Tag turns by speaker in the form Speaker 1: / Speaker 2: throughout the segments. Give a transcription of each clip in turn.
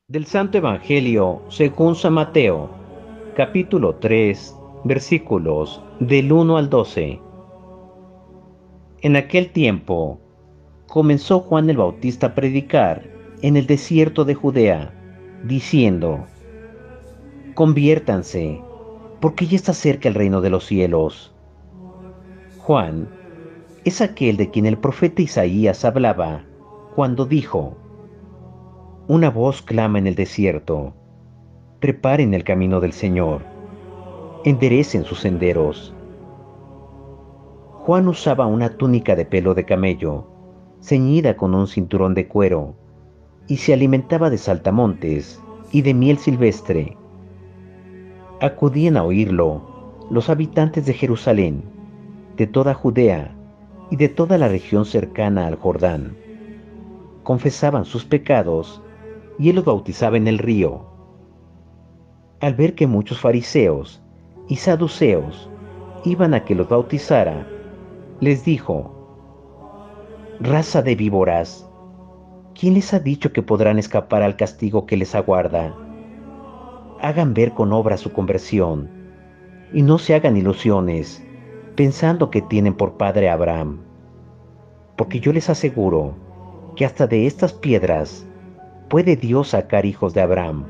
Speaker 1: Del Santo Evangelio según San Mateo, capítulo 3, versículos del 1 al 12. En aquel tiempo comenzó Juan el Bautista a predicar en el desierto de Judea, diciendo: Conviértanse, porque ya está cerca el reino de los cielos. Juan es aquel de quien el profeta Isaías hablaba cuando dijo: Una voz clama en el desierto, preparen el camino del Señor, enderecen sus senderos. Juan usaba una túnica de pelo de camello, ceñida con un cinturón de cuero, y se alimentaba de saltamontes y de miel silvestre. Acudían a oírlo los habitantes de Jerusalén, de toda Judea y de toda la región cercana al Jordán. Confesaban sus pecados y él los bautizaba en el río. Al ver que muchos fariseos y saduceos iban a que los bautizara, les dijo: Raza de víboras, ¿quién les ha dicho que podrán escapar al castigo que les aguarda? Hagan ver con obras su conversión, y no se hagan ilusiones, pensando que tienen por padre a Abraham. Porque yo les aseguro que hasta de estas piedras puede Dios sacar hijos de Abraham.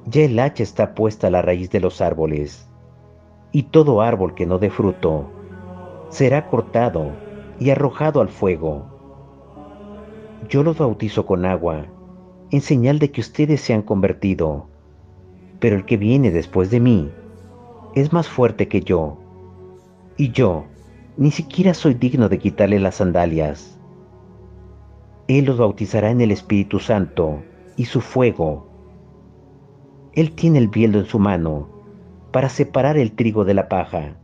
Speaker 1: Ya el hacha está puesta a la raíz de los árboles, y todo árbol que no dé fruto será cortado y arrojado al fuego. Yo los bautizo con agua, en señal de que ustedes se han convertido, pero el que viene después de mí es más fuerte que yo, y yo ni siquiera soy digno de quitarle las sandalias. Él los bautizará en el Espíritu Santo y su fuego. Él tiene el bieldo en su mano para separar el trigo de la paja.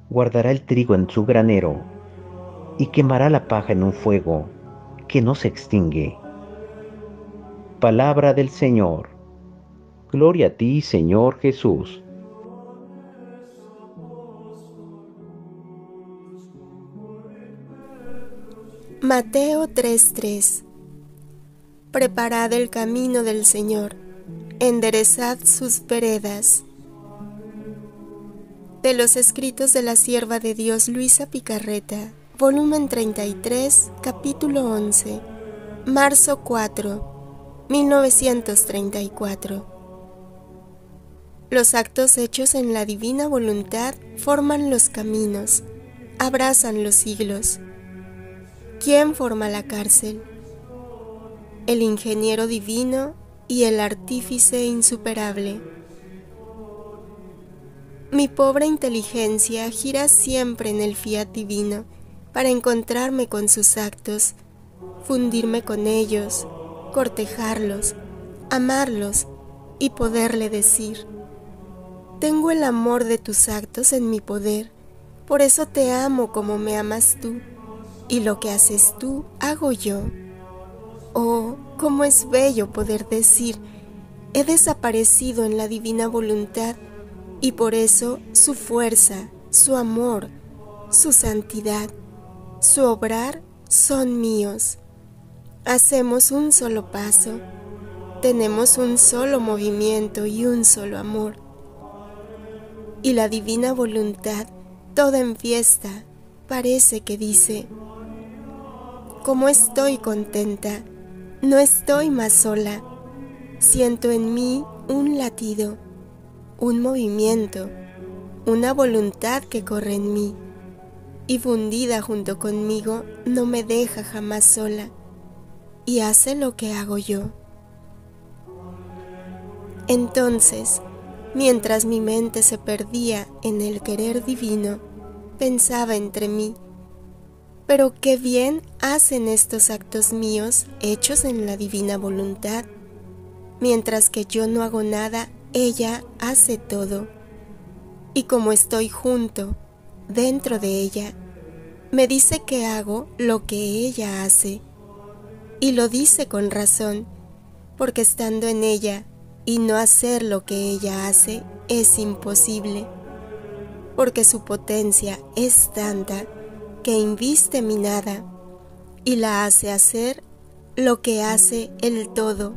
Speaker 1: Guardará el trigo en su granero y quemará la paja en un fuego que no se extingue. Palabra del Señor. Gloria a ti, Señor Jesús.
Speaker 2: Mateo 3:3. Preparad el camino del Señor, enderezad sus veredas. De los escritos de la sierva de Dios Luisa Picarreta, volumen 33, capítulo 11, marzo 4, 1934. Los actos hechos en la divina voluntad forman los caminos, abrazan los siglos. ¿Quién forma la cárcel? El ingeniero divino y el artífice insuperable. Mi pobre inteligencia gira siempre en el fiat divino para encontrarme con sus actos, fundirme con ellos, cortejarlos, amarlos y poderle decir: tengo el amor de tus actos en mi poder, por eso te amo como me amas tú, y lo que haces tú hago yo. Oh, cómo es bello poder decir: he desaparecido en la divina voluntad, y por eso su fuerza, su amor, su santidad, su obrar son míos. Hacemos un solo paso, tenemos un solo movimiento y un solo amor. Y la divina voluntad, toda en fiesta, parece que dice: cómo estoy contenta, no estoy más sola, siento en mí un latido, un movimiento, una voluntad que corre en mí, y fundida junto conmigo no me deja jamás sola, y hace lo que hago yo. Entonces, mientras mi mente se perdía en el querer divino, pensaba entre mí: pero qué bien hacen estos actos míos hechos en la divina voluntad. Mientras que yo no hago nada, ella hace todo. Y como estoy junto, dentro de ella, me dice que hago lo que ella hace. Y lo dice con razón, porque estando en ella y no hacer lo que ella hace es imposible, porque su potencia es tanta que inviste mi nada y la hace hacer lo que hace el todo.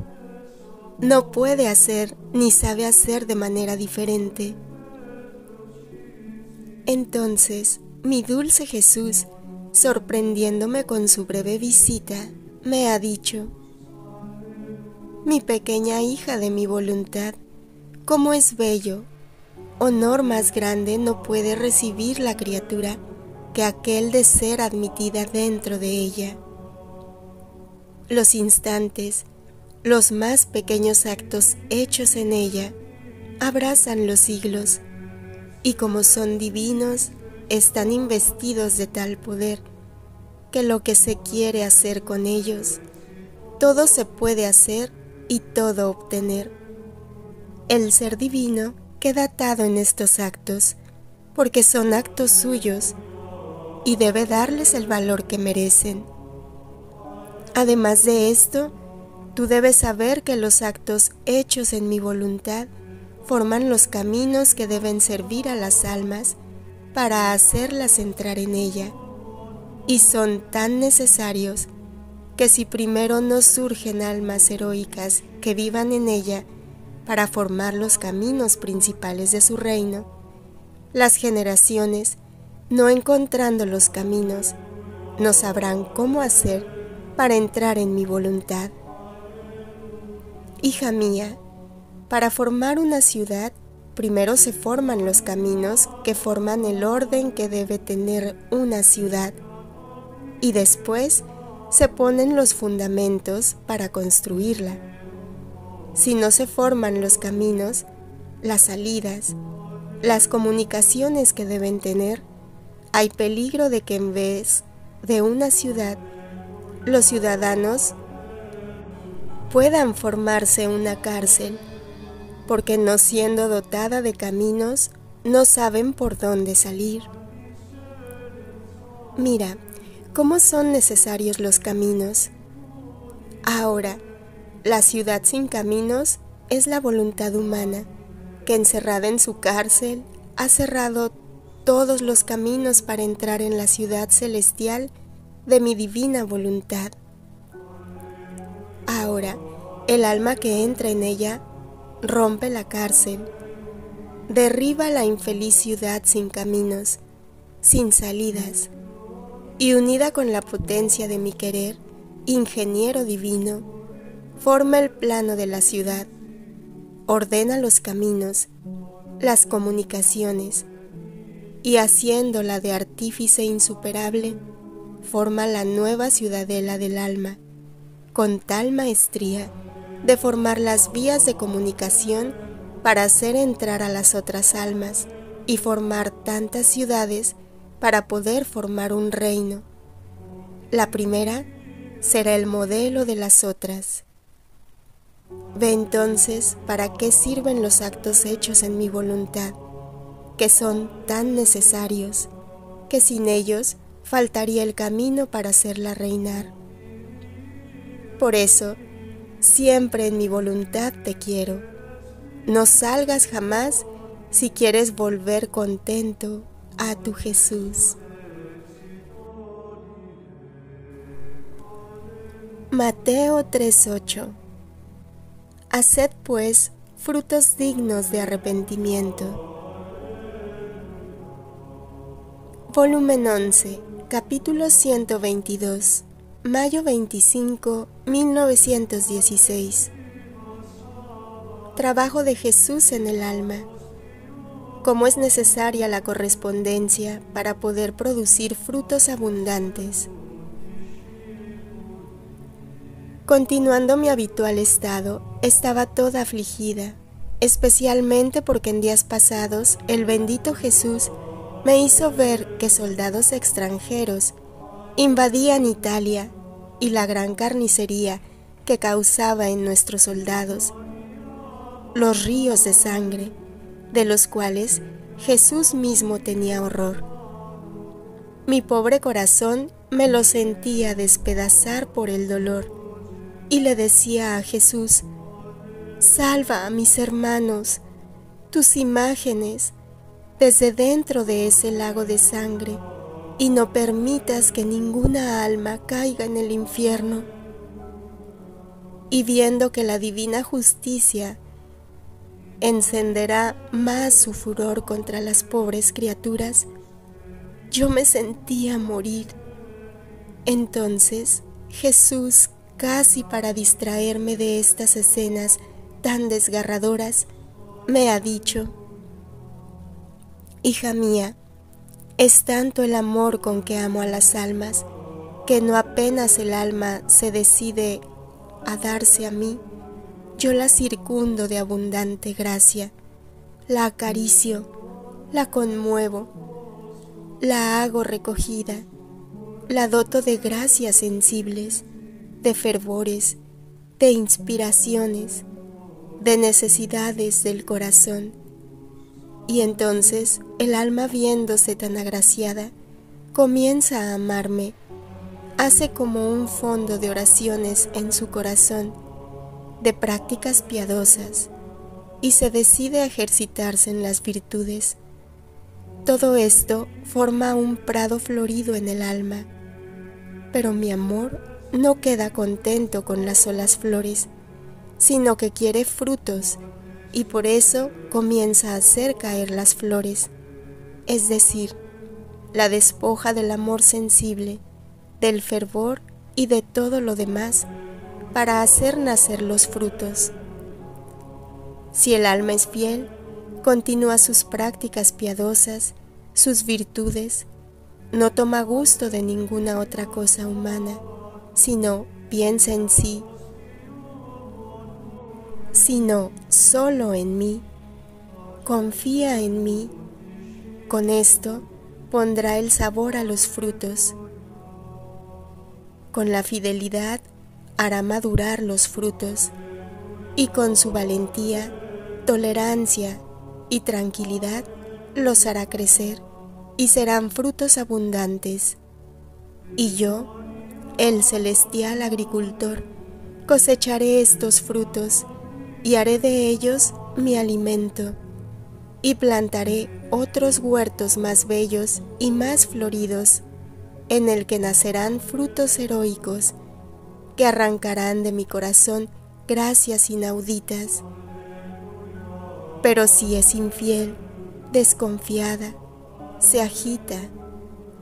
Speaker 2: No puede hacer ni sabe hacer de manera diferente. Entonces, mi dulce Jesús, sorprendiéndome con su breve visita, me ha dicho: mi pequeña hija de mi voluntad, cómo es bello, honor más grande no puede recibir la criatura que aquel de ser admitida dentro de ella. Los instantes, los más pequeños actos hechos en ella, abrazan los siglos, y como son divinos, están investidos de tal poder, que lo que se quiere hacer con ellos, todo se puede hacer y todo obtener. El ser divino queda atado en estos actos, porque son actos suyos, y debe darles el valor que merecen. Además de esto, tú debes saber que los actos hechos en mi voluntad forman los caminos que deben servir a las almas para hacerlas entrar en ella, y son tan necesarios que si primero no surgen almas heroicas que vivan en ella para formar los caminos principales de su reino, las generaciones, no encontrando los caminos, no sabrán cómo hacer para entrar en mi voluntad. Hija mía, para formar una ciudad, primero se forman los caminos que forman el orden que debe tener una ciudad, y después se ponen los fundamentos para construirla. Si no se forman los caminos, las salidas, las comunicaciones que deben tener, hay peligro de que en vez de una ciudad, los ciudadanos puedan formarse una cárcel, porque no siendo dotada de caminos, no saben por dónde salir. Mira, cómo son necesarios los caminos. Ahora, la ciudad sin caminos es la voluntad humana, que encerrada en su cárcel, ha cerrado todos los caminos para entrar en la ciudad celestial de mi divina voluntad. Ahora, el alma que entra en ella rompe la cárcel, derriba la infeliz ciudad sin caminos, sin salidas, y unida con la potencia de mi querer, ingeniero divino, forma el plano de la ciudad, ordena los caminos, las comunicaciones, y haciéndola de artífice insuperable, forma la nueva ciudadela del alma, con tal maestría de formar las vías de comunicación para hacer entrar a las otras almas y formar tantas ciudades para poder formar un reino. La primera será el modelo de las otras. Ve entonces para qué sirven los actos hechos en mi voluntad, que son tan necesarios, que sin ellos faltaría el camino para hacerla reinar. Por eso, siempre en mi voluntad te quiero. No salgas jamás si quieres volver contento a tu Jesús. Mateo 3:8. Haced pues frutos dignos de arrepentimiento. Volumen 11, capítulo 122, mayo 25, 1916. Trabajo de Jesús en el alma. Cómo es necesaria la correspondencia para poder producir frutos abundantes. Continuando mi habitual estado, estaba toda afligida, especialmente porque en días pasados el bendito Jesús me hizo ver que soldados extranjeros invadían Italia y la gran carnicería que causaba en nuestros soldados, los ríos de sangre, de los cuales Jesús mismo tenía horror. Mi pobre corazón me lo sentía despedazar por el dolor, y le decía a Jesús: salva a mis hermanos, tus imágenes, desde dentro de ese lago de sangre, y no permitas que ninguna alma caiga en el infierno. y viendo que la divina justicia encenderá más su furor contra las pobres criaturas, yo me sentía morir. Entonces Jesús, casi para distraerme de estas escenas tan desgarradoras, me ha dicho: hija mía, es tanto el amor con que amo a las almas, que no apenas el alma se decide a darse a mí, yo la circundo de abundante gracia, la acaricio, la conmuevo, la hago recogida, la doto de gracias sensibles, de fervores, de inspiraciones, de necesidades del corazón. Y entonces el alma, viéndose tan agraciada, comienza a amarme, hace como un fondo de oraciones en su corazón, de prácticas piadosas, y se decide a ejercitarse en las virtudes. Todo esto forma un prado florido en el alma, pero mi amor no queda contento con las solas flores, sino que quiere frutos, y por eso comienza a hacer caer las flores, es decir, la despoja del amor sensible, del fervor y de todo lo demás, para hacer nacer los frutos. Si el alma es fiel, continúa sus prácticas piadosas, sus virtudes, no toma gusto de ninguna otra cosa humana, sino piensa en sí, sino solo en mí, confía en mí. Con esto pondrá el sabor a los frutos. Con la fidelidad hará madurar los frutos, y con su valentía, tolerancia y tranquilidad los hará crecer, y serán frutos abundantes. Y yo, el celestial agricultor, cosecharé estos frutos, y haré de ellos mi alimento, y plantaré otros huertos más bellos y más floridos, en el que nacerán frutos heroicos, que arrancarán de mi corazón gracias inauditas. Pero si es infiel, desconfiada, se agita,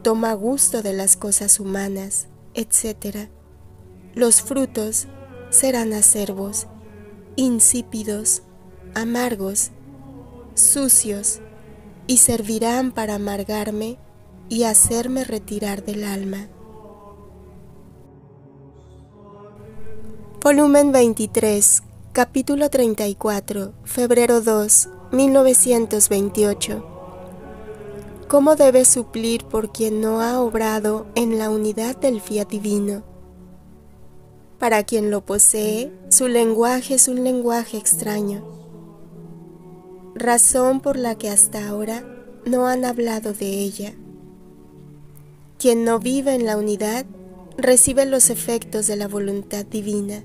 Speaker 2: toma gusto de las cosas humanas, etc., los frutos serán acerbos, insípidos, amargos, sucios, y servirán para amargarme y hacerme retirar del alma. Volumen 23, capítulo 34, febrero 2, 1928. ¿Cómo debe suplir por quien no ha obrado en la unidad del fiat divino? Para quien lo posee, su lenguaje es un lenguaje extraño, razón por la que hasta ahora no han hablado de ella. Quien no vive en la unidad recibe los efectos de la voluntad divina,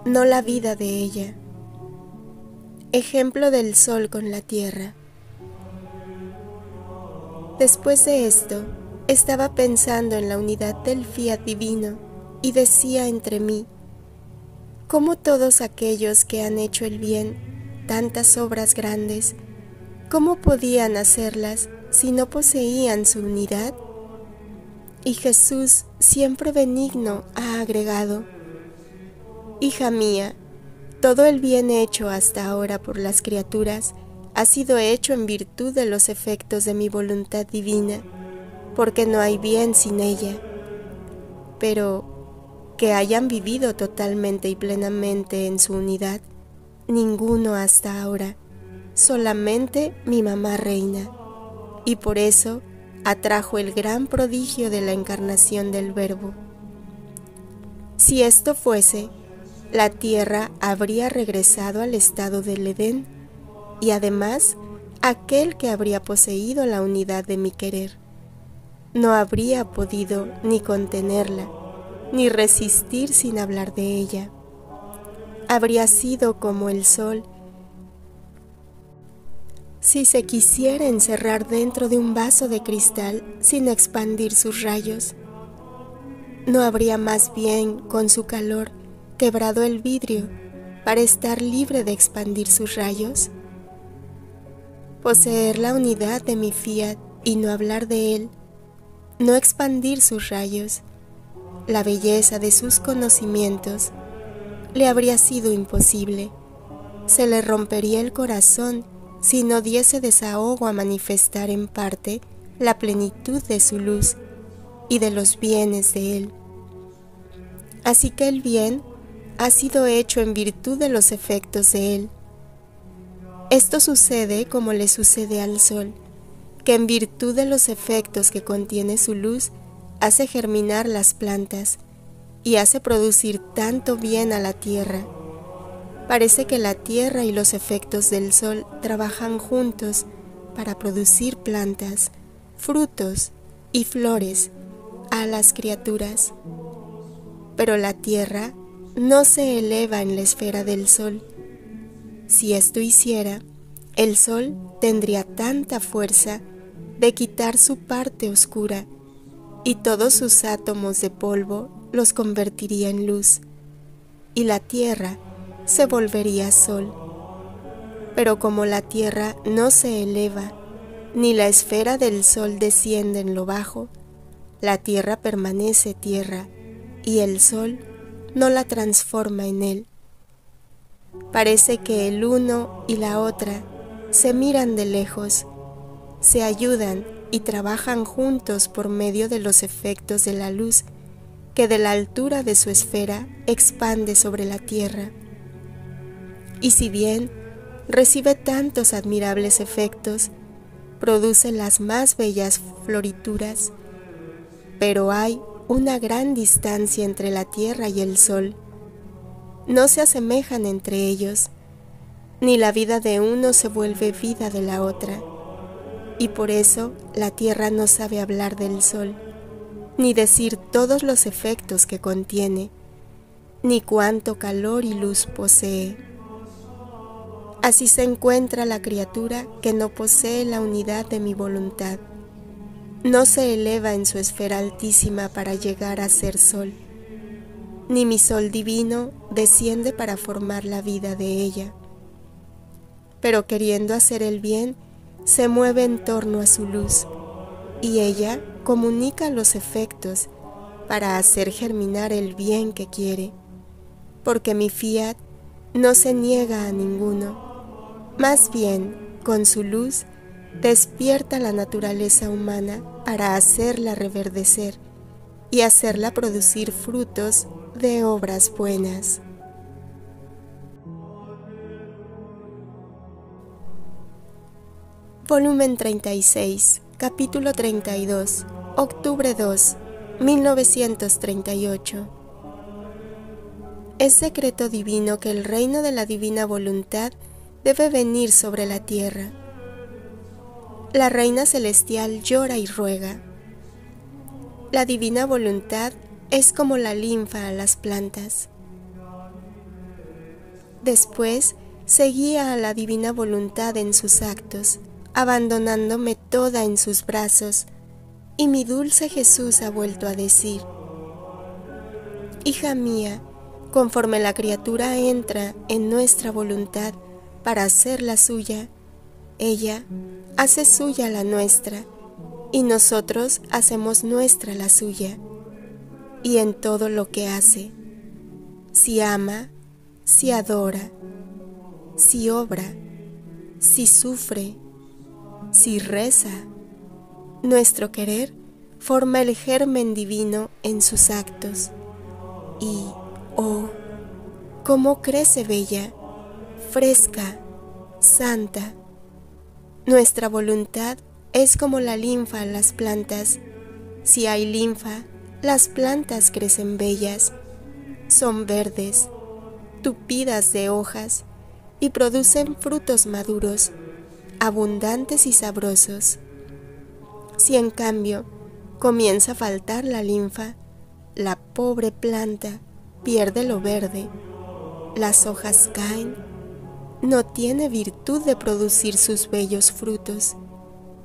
Speaker 2: no la vida de ella. Ejemplo del sol con la tierra. Después de esto, estaba pensando en la unidad del fiat divino y decía entre mí: ¿cómo todos aquellos que han hecho el bien, tantas obras grandes, cómo podían hacerlas si no poseían su unidad? Y Jesús, siempre benigno, ha agregado: hija mía, todo el bien hecho hasta ahora por las criaturas ha sido hecho en virtud de los efectos de mi voluntad divina, porque no hay bien sin ella. Pero que hayan vivido totalmente y plenamente en su unidad, ninguno hasta ahora, solamente mi mamá reina, y por eso atrajo el gran prodigio de la encarnación del Verbo. Si esto fuese, la tierra habría regresado al estado del Edén, y además aquel que habría poseído la unidad de mi querer no habría podido ni contenerla, ni resistir sin hablar de ella. Habría sido como el sol si se quisiera encerrar dentro de un vaso de cristal sin expandir sus rayos. No habría más bien, con su calor, quebrado el vidrio para estar libre de expandir sus rayos? Poseer la unidad de mi fiat y no hablar de él, no expandir sus rayos, la belleza de sus conocimientos, le habría sido imposible. Se le rompería el corazón si no diese desahogo a manifestar en parte la plenitud de su luz y de los bienes de él. Así que el bien ha sido hecho en virtud de los efectos de él. Esto sucede como le sucede al sol, que en virtud de los efectos que contiene su luz hace germinar las plantas y hace producir tanto bien a la tierra. Parece que la tierra y los efectos del sol trabajan juntos para producir plantas, frutos y flores a las criaturas. Pero la tierra no se eleva en la esfera del sol. Si esto hiciera, el sol tendría tanta fuerza de quitar su parte oscura y todos sus átomos de polvo los convertiría en luz, y la tierra se volvería sol. Pero como la tierra no se eleva, ni la esfera del sol desciende en lo bajo, la tierra permanece tierra, y el sol no la transforma en él. Parece que el uno y la otra se miran de lejos, se ayudan y trabajan juntos por medio de los efectos de la luz que de la altura de su esfera expande sobre la tierra. Y si bien recibe tantos admirables efectos, produce las más bellas florituras, pero hay una gran distancia entre la tierra y el sol. No se asemejan entre ellos, ni la vida de uno se vuelve vida de la otra, y por eso la tierra no sabe hablar del sol, ni decir todos los efectos que contiene, ni cuánto calor y luz posee. Así se encuentra la criatura que no posee la unidad de mi voluntad. No se eleva en su esfera altísima para llegar a ser sol, ni mi sol divino desciende para formar la vida de ella. Pero queriendo hacer el bien, se mueve en torno a su luz, y ella comunica los efectos para hacer germinar el bien que quiere, porque mi fiat no se niega a ninguno. Más bien, con su luz, despierta la naturaleza humana para hacerla reverdecer y hacerla producir frutos de obras buenas. Volumen 36, capítulo 32, octubre 2, 1938. Es secreto divino que el reino de la divina voluntad debe venir sobre la tierra. La reina celestial llora y ruega. La divina voluntad es como la linfa a las plantas. Después seguía a la divina voluntad en sus actos, abandonándome toda en sus brazos, y mi dulce Jesús ha vuelto a decir: hija mía, conforme la criatura entra en nuestra voluntad para hacer la suya, ella hace suya la nuestra, y nosotros hacemos nuestra la suya. Y en todo lo que hace, si ama, si adora, si obra, si sufre, si reza, nuestro querer forma el germen divino en sus actos. Y, oh, cómo crece bella, fresca, santa. Nuestra voluntad es como la linfa a las plantas. Si hay linfa, las plantas crecen bellas, son verdes, tupidas de hojas y producen frutos maduros, abundantes y sabrosos. Si en cambio comienza a faltar la linfa, la pobre planta pierde lo verde, las hojas caen, no tiene virtud de producir sus bellos frutos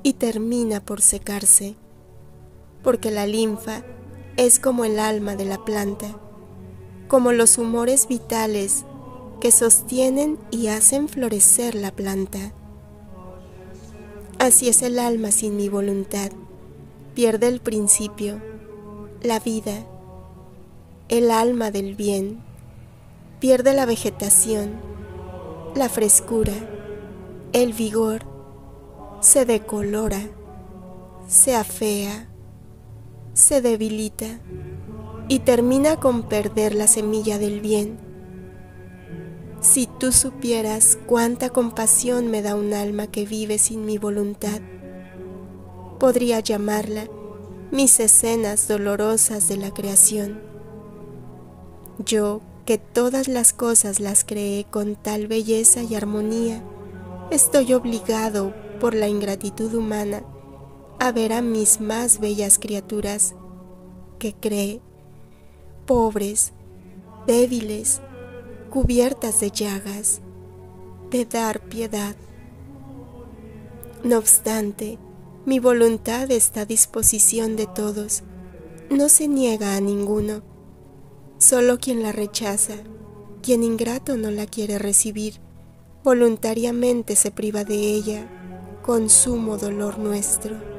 Speaker 2: y termina por secarse, porque la linfa es como el alma de la planta, como los humores vitales que sostienen y hacen florecer la planta. Así es el alma sin mi voluntad, pierde el principio, la vida, el alma del bien, pierde la vegetación, la frescura, el vigor, se decolora, se afea, se debilita y termina con perder la semilla del bien. Si tú supieras cuánta compasión me da un alma que vive sin mi voluntad, podría llamarla mis escenas dolorosas de la creación. Yo, que todas las cosas las creé con tal belleza y armonía, estoy obligado por la ingratitud humana a ver a mis más bellas criaturas que cree, pobres, débiles, cubiertas de llagas, de dar piedad. No obstante, mi voluntad está a disposición de todos, no se niega a ninguno. Solo quien la rechaza, quien ingrato no la quiere recibir, voluntariamente se priva de ella, con sumo dolor nuestro.